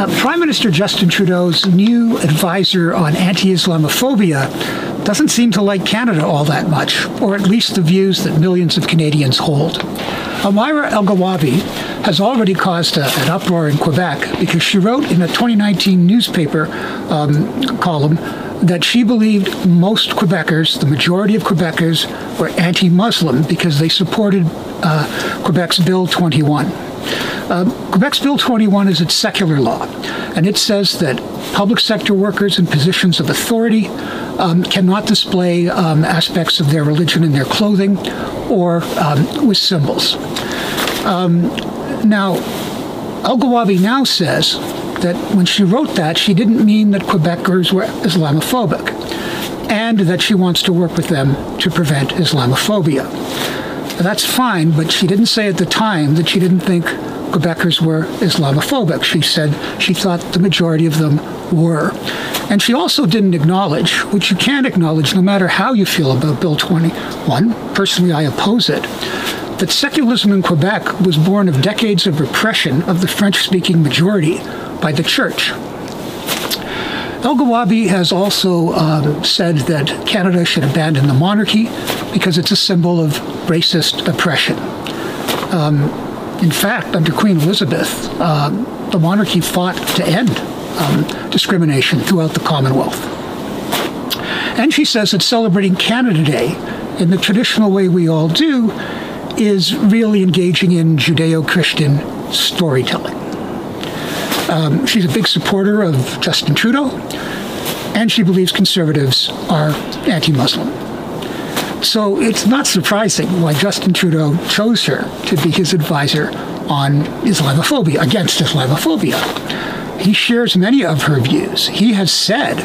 Prime Minister Justin Trudeau's new advisor on anti-Islamophobia doesn't seem to like Canada all that much, or at least the views that millions of Canadians hold. Amira Elghawaby has already caused an uproar in Quebec because she wrote in a 2019 newspaper column that she believed most Quebecers, the majority of Quebecers, were anti-Muslim because they supported Quebec's Bill 21. Quebec's Bill 21 is its secular law, and it says that public sector workers in positions of authority cannot display aspects of their religion in their clothing or with symbols. Now, Elghawaby now says that when she wrote that, she didn't mean that Quebecers were Islamophobic, and that she wants to work with them to prevent Islamophobia. That's fine, but she didn't say at the time that she didn't think Quebecers were Islamophobic. She said she thought the majority of them were. And she also didn't acknowledge, which you can't acknowledge no matter how you feel about Bill 21, personally I oppose it, that secularism in Quebec was born of decades of repression of the French-speaking majority by the church. Elghawaby has also said that Canada should abandon the monarchy because it's a symbol of racist oppression. In fact, under Queen Elizabeth, the monarchy fought to end discrimination throughout the Commonwealth. And she says that celebrating Canada Day in the traditional way we all do is really engaging in Judeo-Christian storytelling. She's a big supporter of Justin Trudeau, and she believes conservatives are anti-Muslim. So it's not surprising why Justin Trudeau chose her to be his advisor on Islamophobia, against Islamophobia. He shares many of her views. He has said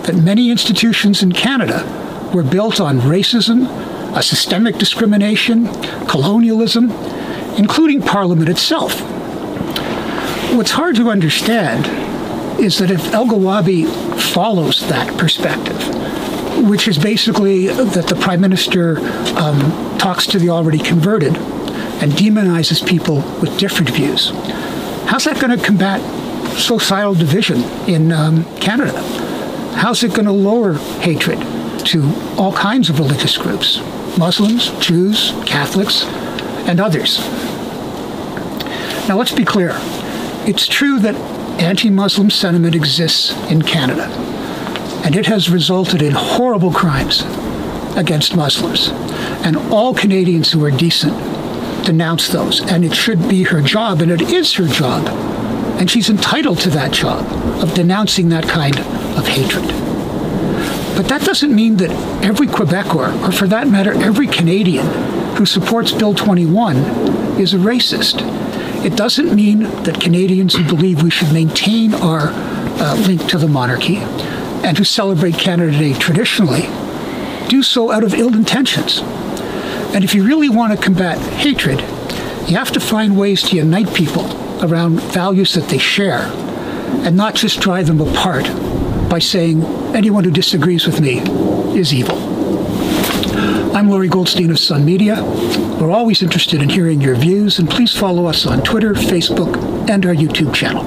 that many institutions in Canada were built on racism, a systemic discrimination, colonialism, including Parliament itself. What's hard to understand is that if Elghawaby follows that perspective, which is basically that the Prime Minister talks to the already converted and demonizes people with different views, how's that going to combat societal division in Canada? How's it going to lower hatred to all kinds of religious groups, Muslims, Jews, Catholics, and others? Now, let's be clear. It's true that anti-Muslim sentiment exists in Canada, and it has resulted in horrible crimes against Muslims. And all Canadians who are decent denounce those, and it should be her job, and it is her job, and she's entitled to that job of denouncing that kind of hatred. But that doesn't mean that every Quebecer, or for that matter, every Canadian who supports Bill 21 is a racist. It doesn't mean that Canadians who believe we should maintain our link to the monarchy and who celebrate Canada Day traditionally do so out of ill intentions. And if you really want to combat hatred, you have to find ways to unite people around values that they share and not just drive them apart by saying anyone who disagrees with me is evil. I'm Lorrie Goldstein of Sun Media. We're always interested in hearing your views, and please follow us on Twitter, Facebook, and our YouTube channel.